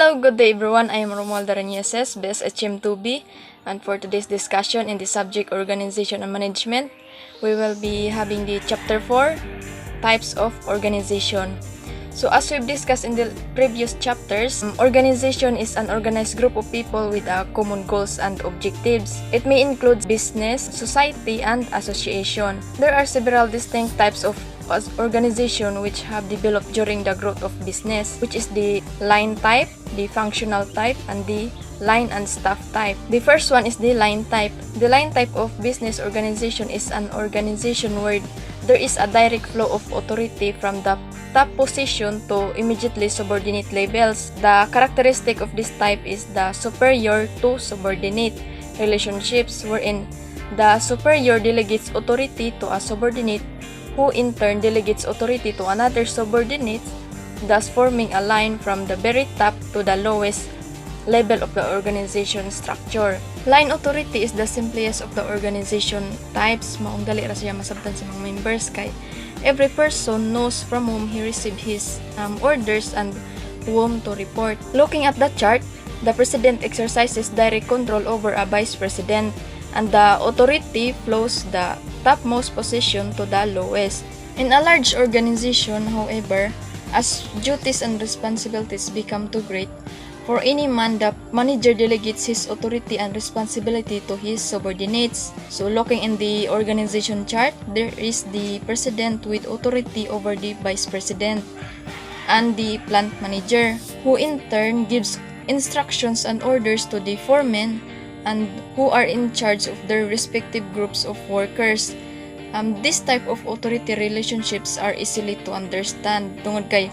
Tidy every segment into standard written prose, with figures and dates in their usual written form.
Hello, good day everyone. I am Romualda Rañises, Best HM2B, and for today's discussion in the subject Organization and Management, we will be having the Chapter 4, Types of Organization. So as we've discussed in the previous chapters, organization is an organized group of people with common goals and objectives. It may include business, society, and association. There are several distinct types of organization which have developed during the growth of business, which is the line type, the functional type, and the line and staff type. The first one is the line type. The line type of business organization is an organization where there is a direct flow of authority from the top position to immediately subordinate levels. The characteristic of this type is the superior to subordinate relationships, wherein the superior delegates authority to a subordinate who in turn delegates authority to another subordinate, thus forming a line from the very top to the lowest level of the organization structure. Line authority is the simplest of the organization types. Maong dali ra siya masabtan sa mga members kay every person knows from whom he received his orders and whom to report. Looking at the chart, the president exercises direct control over a vice president, and the authority flows the topmost position to the lowest. In a large organization, however, as duties and responsibilities become too great for any man, the manager delegates his authority and responsibility to his subordinates. So looking in the organization chart, there is the president with authority over the vice president and the plant manager, who in turn gives instructions and orders to the foremen and who are in charge of their respective groups of workers. This type of authority relationships are easily to understand tungod kay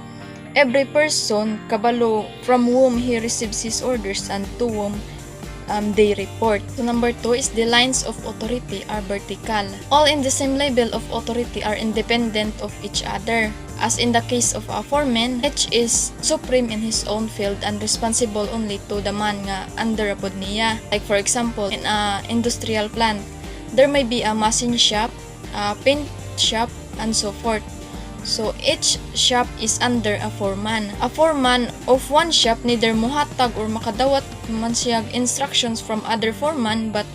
every person kabalo from whom he receives his orders and to whom they report. So number 2 is the lines of authority are vertical. All in the same level of authority are independent of each other. As in the case of a foreman, each is supreme in his own field and responsible only to the man nga under pod niya. Like for example, in a industrial plant, there may be a machine shop, a paint shop, and so forth. So each shop is under a foreman. A foreman of one shop neither muhatag or makadawat man siya instructions from other foreman, but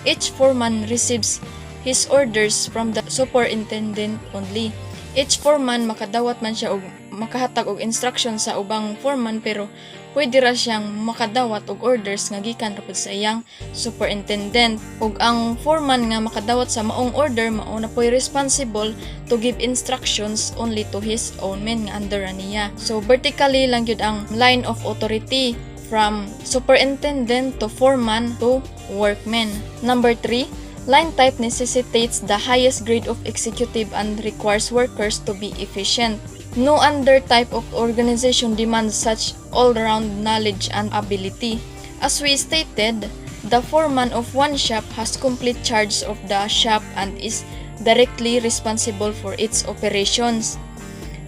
each foreman receives his orders from the superintendent only. Each foreman makadawat man siya og makahatag og instructions sa ubang foreman, pero pwede ra siyang makadawat og orders nga gikan ra pud sa iyang superintendent. Ug ang foreman nga makadawat sa maong order mao na po'y responsible to give instructions only to his own men nga under niya. So vertically lang gyud ang line of authority from superintendent to foreman to workmen. Number 3, line type necessitates the highest grade of executive and requires workers to be efficient. No other type of organization demands such all-round knowledge and ability. As we stated, the foreman of one shop has complete charge of the shop and is directly responsible for its operations.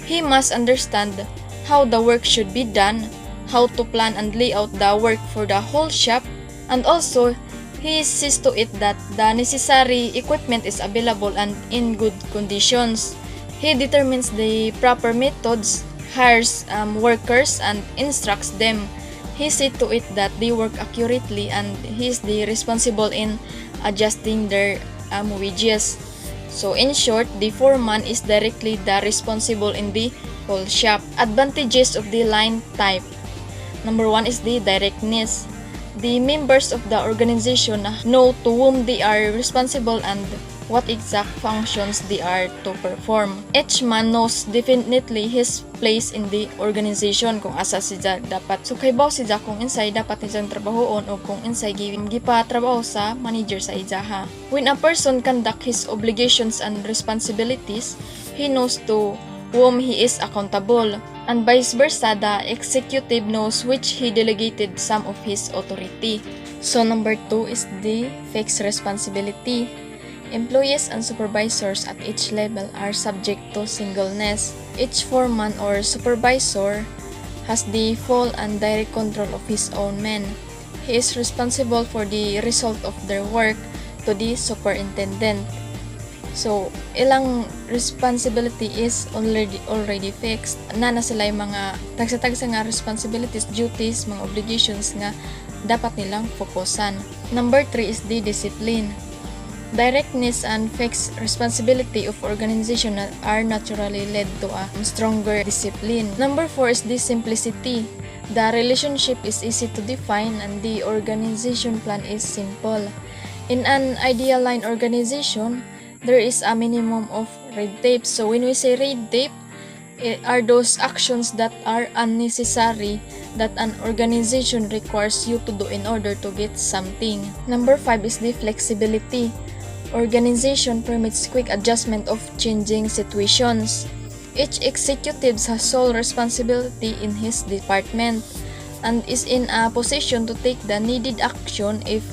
He must understand how the work should be done, how to plan and lay out the work for the whole shop, and also he sees to it that the necessary equipment is available and in good conditions. He determines the proper methods, hires workers, and instructs them. He sees to it that they work accurately, and he is the responsible in adjusting their wages. So in short, the foreman is directly the responsible in the whole shop. Advantages of the line type. Number 1 is the directness. The members of the organization know to whom they are responsible and what exact functions they are to perform. Each man knows definitely his place in the organization, kung asa siya dapat sukaybaw siya, kung insay dapat niyang trabahoon o kung insay gipatrabaho sa manager sa ijaha. When a person conduct his obligations and responsibilities, he knows to whom he is accountable, and vice versa, the executive knows which he delegated some of his authority. So number 2 is the fixed responsibility. Employees and supervisors at each level are subject to singleness. Each foreman or supervisor has the full and direct control of his own men. He is responsible for the result of their work to the superintendent. So, ilang responsibility is already fixed. Na sila yung mga tagsa-tagsa nga responsibilities, duties, mga obligations nga dapat nilang fokusan. Number 3 is the discipline. Directness and fixed responsibility of organization are naturally led to a stronger discipline. Number 4 is the simplicity. The relationship is easy to define and the organization plan is simple. In an ideal line organization, there is a minimum of red tape. So when we say red tape, are those actions that are unnecessary that an organization requires you to do in order to get something. Number 5 is the flexibility. Organization permits quick adjustment of changing situations. Each executive has sole responsibility in his department and is in a position to take the needed action if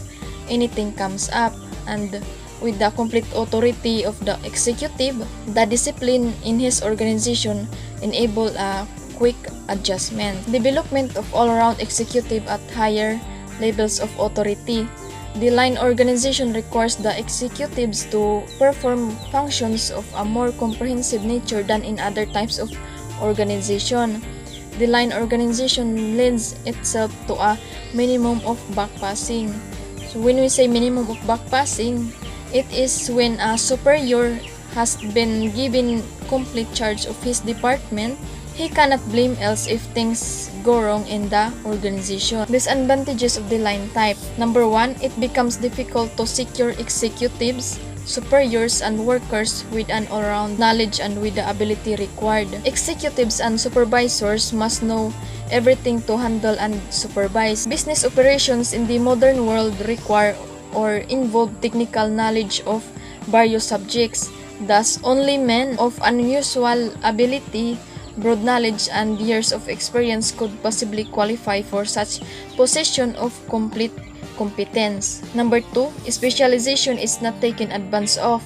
anything comes up. And with the complete authority of the executive, the discipline in his organization enable a quick adjustment. Development of all-around executive at higher levels of authority. The line organization requires the executives to perform functions of a more comprehensive nature than in other types of organization. The line organization lends itself to a minimum of backpassing. So when we say minimum of backpassing, it is when a superior has been given complete charge of his department, he cannot blame else if things go wrong in the organization. Disadvantages of the line type. Number 1, it becomes difficult to secure executives, superiors, and workers with an all-round knowledge and with the ability required. Executives and supervisors must know everything to handle and supervise. Business operations in the modern world require or involve technical knowledge of various subjects. Thus, only men of unusual ability, broad knowledge, and years of experience could possibly qualify for such position of complete competence. Number 2, specialization is not taken advantage of.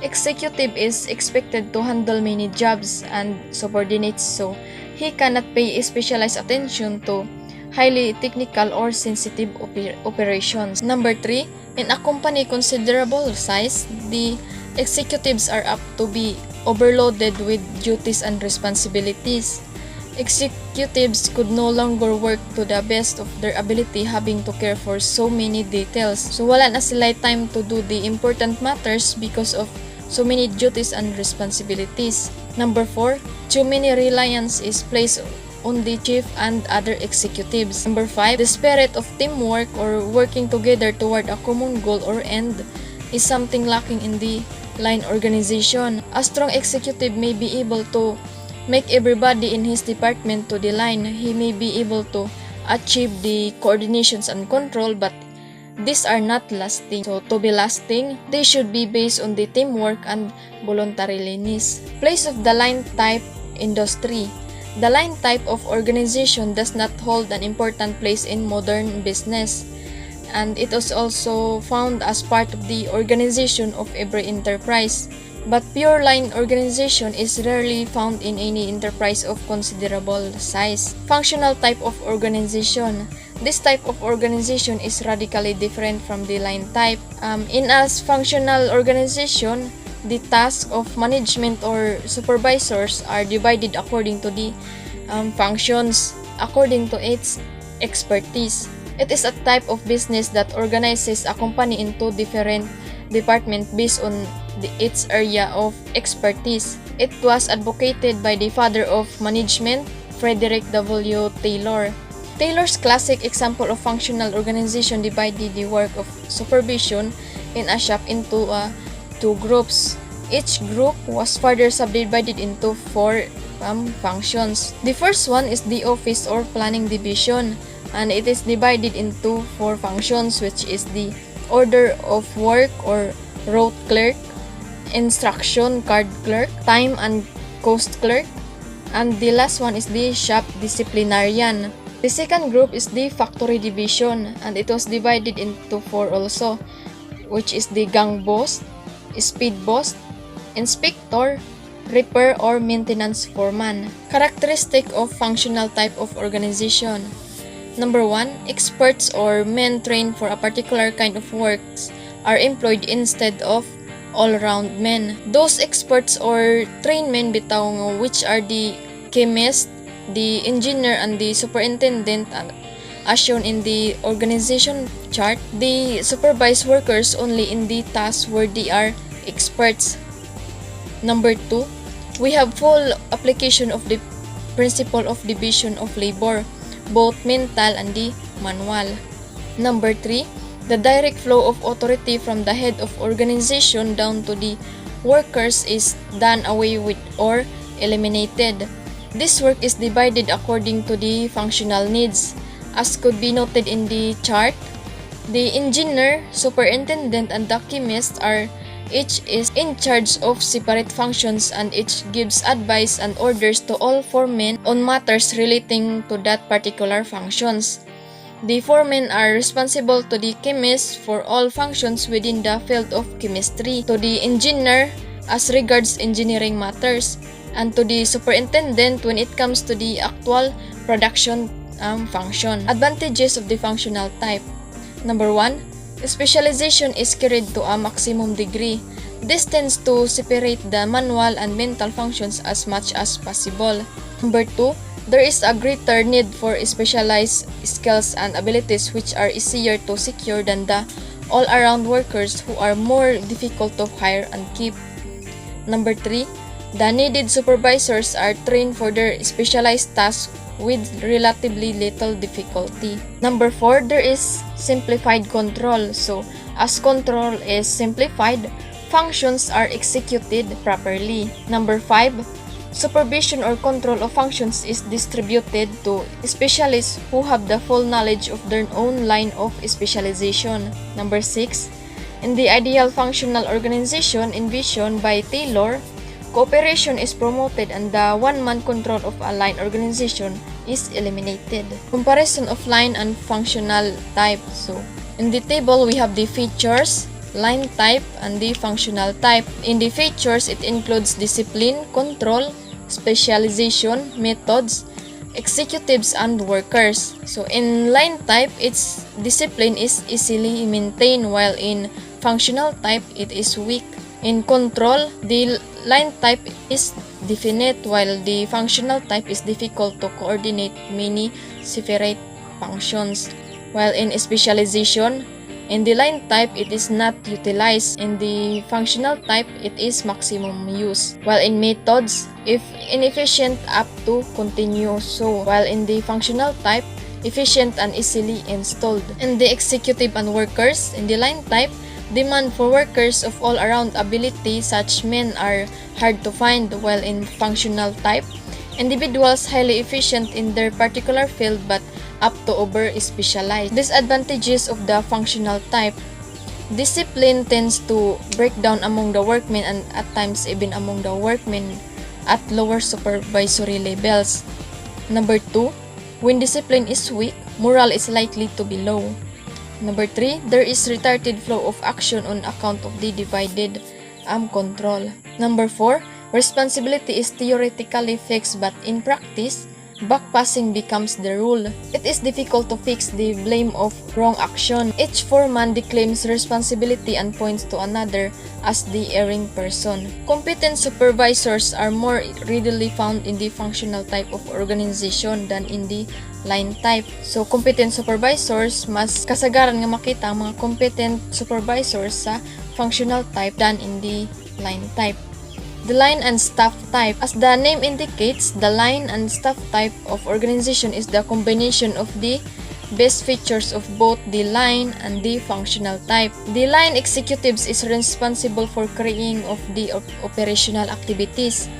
Executive is expected to handle many jobs and subordinates, so he cannot pay specialized attention to highly technical or sensitive operations. Number 3, in a company considerable size, the executives are apt to be overloaded with duties and responsibilities. Executives could no longer work to the best of their ability, having to care for so many details. So wala na sila time to do the important matters because of so many duties and responsibilities. Number 4, too many reliance is placed on the chief and other executives. Number 5, the spirit of teamwork or working together toward a common goal or end is something lacking in the line organization. A strong executive may be able to make everybody in his department to the line. He may be able to achieve the coordinations and control, but these are not lasting. So to be lasting, they should be based on the teamwork and voluntariness. Place of the line type industry. The line type of organization does not hold an important place in modern business, and it is also found as part of the organization of every enterprise. But pure line organization is rarely found in any enterprise of considerable size. Functional type of organization. This type of organization is radically different from the line type. In a functional organization, the tasks of management or supervisors are divided according to the functions, according to its expertise. It is a type of business that organizes a company into different departments based on its area of expertise. It was advocated by the father of management, Frederick W. Taylor. Taylor's classic example of functional organization divided the work of supervision in a shop into two groups. Each group was further subdivided into 4 functions. The first one is the office or planning division, and it is divided into 4 functions, which is the order of work or route clerk, instruction card clerk, time and cost clerk, and the last one is the shop disciplinarian. The second group is the factory division, and it was divided into 4 also, which is the gang boss, speed boss, inspector, repair or maintenance foreman. Characteristic of functional type of organization. Number 1, experts or men trained for a particular kind of works are employed instead of all-round men. Those experts or trained men bitaw nga which are the chemist, the engineer, and the superintendent, as shown in the organization chart. They supervise workers only in the tasks where they are experts. Number 2, we have full application of the principle of division of labor, both mental and the manual. Number 3, the direct flow of authority from the head of organization down to the workers is done away with or eliminated. This work is divided according to the functional needs. As could be noted in the chart, the engineer, superintendent, and the chemist are each is in charge of separate functions and each gives advice and orders to all foremen on matters relating to that particular functions. The foremen are responsible to the chemist for all functions within the field of chemistry, to the engineer as regards engineering matters, and to the superintendent when it comes to the actual production function. Advantages of the functional type. Number 1, specialization is carried to a maximum degree. This tends to separate the manual and mental functions as much as possible. Number 2, there is a greater need for specialized skills and abilities which are easier to secure than the all-around workers who are more difficult to hire and keep. Number 3, the needed supervisors are trained for their specialized tasks with relatively little difficulty. Number 4, there is simplified control. So, as control is simplified, functions are executed properly. Number 5, supervision or control of functions is distributed to specialists who have the full knowledge of their own line of specialization. Number 6, in the ideal functional organization envisioned by Taylor, cooperation is promoted and the one-man control of a line organization is eliminated. Comparison of line and functional type. So, in the table we have the features, line type, and the functional type. In the features, it includes discipline, control, specialization, methods, executives, and workers. So, in line type, its discipline is easily maintained, while in functional type, it is weak. In control, the line type is definite, while the functional type is difficult to coordinate many separate functions. While in specialization, in the line type, it is not utilized. In the functional type, it is maximum use. While in methods, if inefficient, up to continue so. While in the functional type, efficient and easily installed. In the executive and workers, in the line type, demand for workers of all-around ability, such men are hard to find, while in functional type, individuals highly efficient in their particular field but up to over-specialized. Disadvantages of the functional type. Discipline tends to break down among the workmen and at times even among the workmen at lower supervisory levels. Number 2, when discipline is weak, morale is likely to be low. Number 3, there is retarded flow of action on account of the divided control. Number 4, responsibility is theoretically fixed but in practice, backpassing becomes the rule. It is difficult to fix the blame of wrong action. Each foreman declaims responsibility and points to another as the erring person. Competent supervisors are more readily found in the functional type of organization than in the line type. So, competent supervisors, mas kasagaran nga makita ang mga competent supervisors sa functional type than in the line type. The line and staff type. As the name indicates, the line and staff type of organization is the combination of the best features of both the line and the functional type. The line executives is responsible for carrying of the operational activities.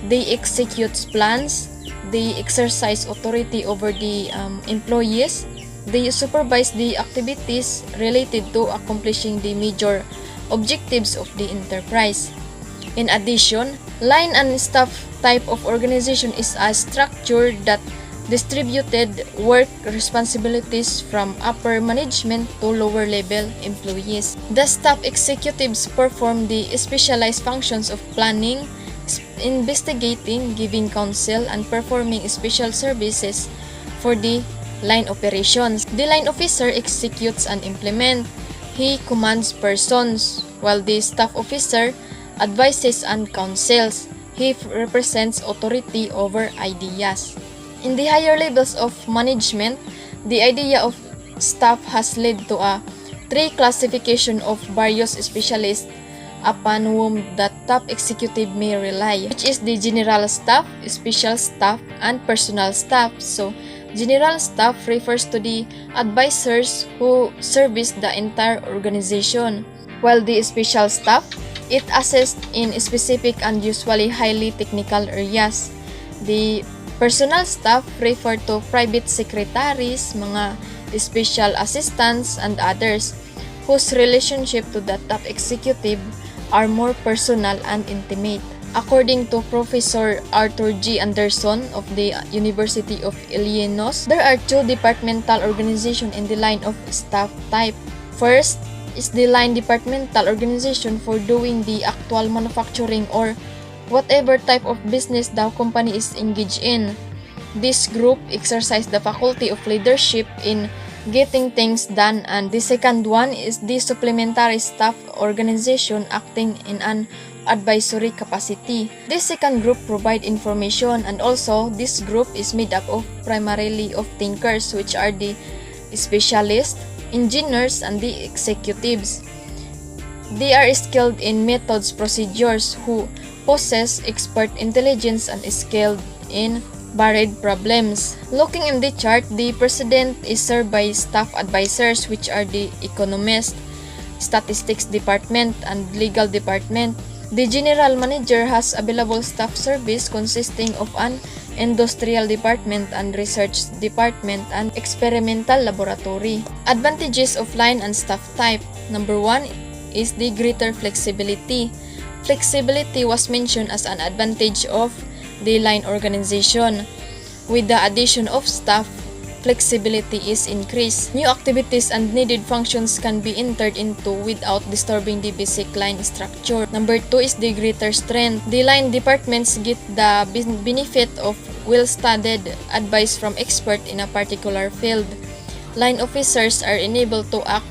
They execute plans. They exercise authority over the employees. They supervise the activities related to accomplishing the major objectives of the enterprise. In addition, line and staff type of organization is a structure that distributed work responsibilities from upper management to lower level employees. The staff executives perform the specialized functions of planning, investigating, giving counsel, and performing special services for the line operations. The line officer executes and implements. He commands persons, while the staff officer advises and counsels. He represents authority over ideas. In the higher levels of management, the idea of staff has led to a three classification of various specialists upon whom the top executive may rely, which is the general staff, special staff, and personal staff. So, general staff refers to the advisors who service the entire organization, while the special staff, it assists in specific and usually highly technical areas. The personal staff refer to private secretaries, mga special assistants, and others whose relationship to the top executive are more personal and intimate. According to Professor Arthur G. Anderson of the University of Illinois, there are two departmental organizations in the line of staff type. First is the line departmental organization for doing the actual manufacturing or whatever type of business the company is engaged in. This group exercises the faculty of leadership in getting things done, and the second one is the supplementary staff organization acting in an advisory capacity. This second group provide information, and also this group is made up of primarily of thinkers, which are the specialists, engineers, and the executives. They are skilled in methods, procedures, who possess expert intelligence and skilled in varied problems. Looking in the chart, the president is served by staff advisors, which are the economist, statistics department, and legal department. The general manager has available staff service consisting of an industrial department and research department and experimental laboratory. Advantages of line and staff type. Number 1 is the greater flexibility. Flexibility was mentioned as an advantage of the line organization. With the addition of staff, flexibility is increased. New activities and needed functions can be entered into without disturbing the basic line structure. Number 2 is the greater strength. The line departments get the benefit of well-studied advice from experts in a particular field. Line officers are enabled to act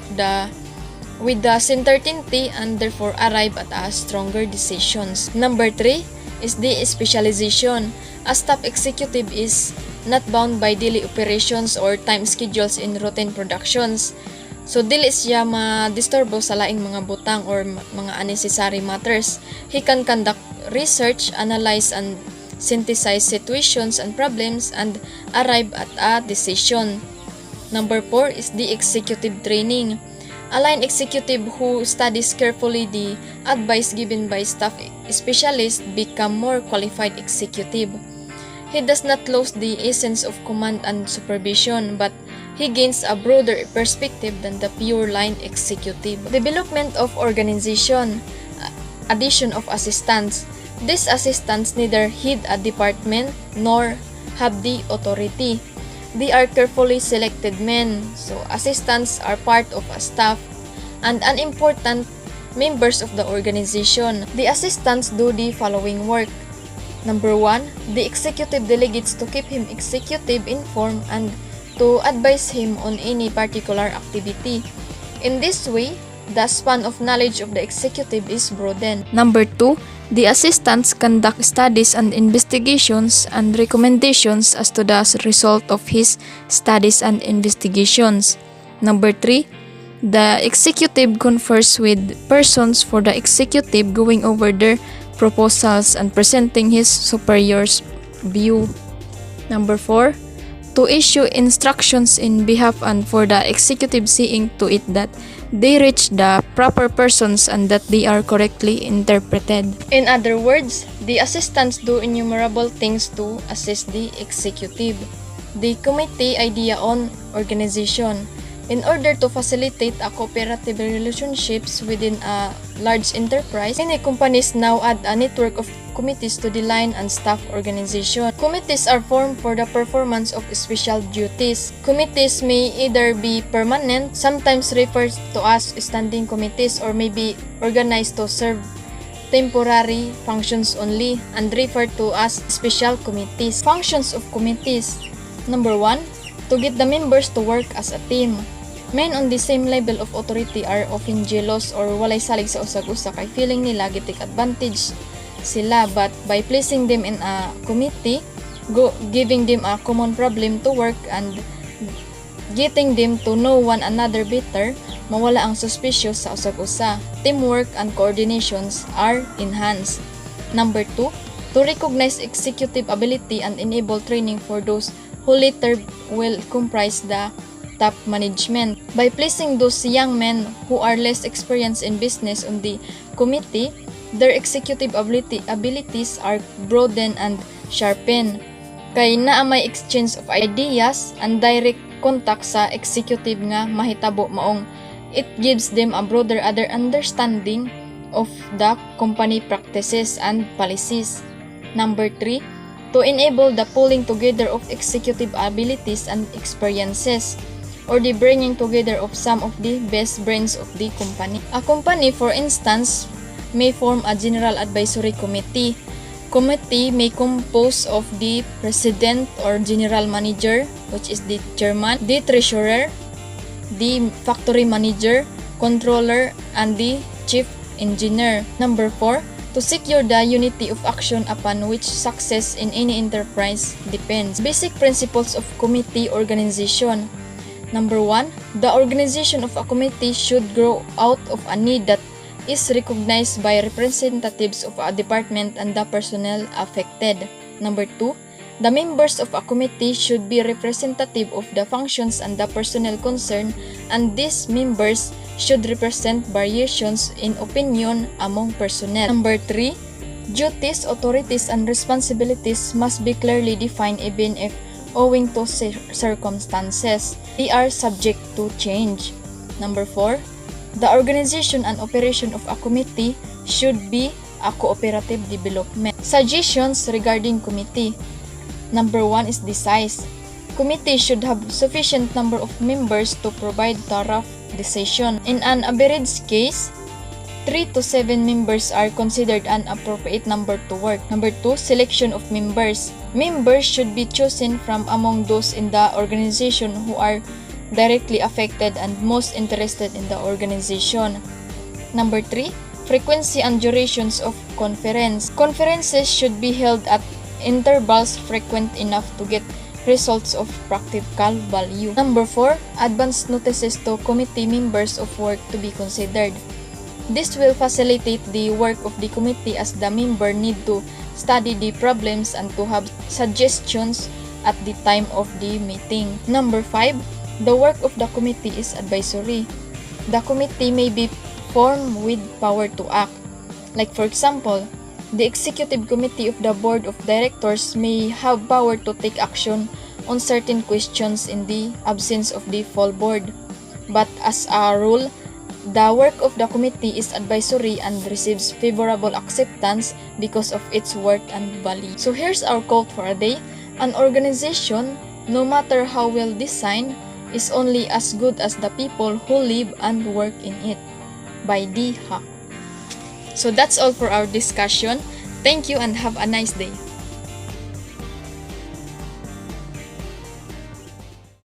with the certainty and therefore arrive at a stronger decisions. Number 3 is the specialization. A staff executive is not bound by daily operations or time schedules in routine productions. So, dili siya ma-disturbo sa laing mga butang or mga unnecessary matters. He can conduct research, analyze, and synthesize situations and problems and arrive at a decision. Number 4 is the executive training. A line executive who studies carefully the advice given by staff specialists become more qualified executive. He does not lose the essence of command and supervision, but he gains a broader perspective than the pure line executive. Development of organization. Addition of assistants. These assistants neither head a department nor have the authority. They are carefully selected men, so assistants are part of a staff and unimportant members of the organization. The assistants do the following work. Number 1, the executive delegates to keep him executive informed and to advise him on any particular activity. In this way, the span of knowledge of the executive is broadened. Number 2, the assistants conduct studies and investigations and recommendations as to the result of his studies and investigations. Number 3, the executive confers with persons for the executive, going over their proposals and presenting his superior's view. Number 4, to issue instructions in behalf and for the executive, seeing to it that they reach the proper persons and that they are correctly interpreted. In other words, the assistants do innumerable things to assist the executive. The committee idea on organization. In order to facilitate a cooperative relationships within a large enterprise, many companies now add a network of committees to the line and staff organization. Committees are formed for the performance of special duties. Committees may either be permanent, sometimes referred to as standing committees, or may be organized to serve temporary functions only and referred to as special committees. Functions of committees. Number 1, to get the members to work as a team. Men on the same level of authority are often jealous or walay salig sa usag-usa kay feeling nila gitik advantage sila, but by placing them in a committee, giving them a common problem to work and getting them to know one another better, mawala ang suspicious sa usag-usa. Teamwork and coordinations are enhanced. Number 2, to recognize executive ability and enable training for those who later will comprise the top management. By placing those young men who are less experienced in business on the committee, their executive abilities are broadened and sharpened. Kay naa may exchange of ideas and direct contact sa executive nga mahitabo maong it gives them a broader other understanding of the company practices and policies. Number 3, to enable the pulling together of executive abilities and experiences, or the bringing together of some of the best brains of the company. A company, for instance, may form a general advisory committee. Committee may compose of the president or general manager, which is the chairman, the treasurer, the factory manager, controller, and the chief engineer. Number 4, to secure the unity of action upon which success in any enterprise depends. Basic principles of committee organization. Number 1, the organization of a committee should grow out of a need that is recognized by representatives of a department and the personnel affected. Number 2, the members of a committee should be representative of the functions and the personnel concerned, and these members should represent variations in opinion among personnel. Number 3, duties, authorities, and responsibilities must be clearly defined even if, owing to circumstances, they are subject to change. Number 4, the organization and operation of a committee should be a cooperative development. Suggestions regarding committee. Number 1 is the size. Committee should have sufficient number of members to provide thorough decision. In an average case, 3 to 7 members are considered an appropriate number to work. Number 2, selection of members. Members should be chosen from among those in the organization who are directly affected and most interested in the organization. Number 3, frequency and durations of conference. Conferences should be held at intervals frequent enough to get results of practical value. Number 4, advance notices to committee members of work to be considered. This will facilitate the work of the committee as the member need to study the problems and to have suggestions at the time of the meeting. Number 5, the work of the committee is advisory. The committee may be formed with power to act. Like for example, the executive committee of the board of directors may have power to take action on certain questions in the absence of the full board. But as a rule, the work of the committee is advisory and receives favorable acceptance because of its worth and value. So here's our quote for a day. An organization, no matter how well designed, is only as good as the people who live and work in it. By D. Huck. So that's all for our discussion. Thank you and have a nice day.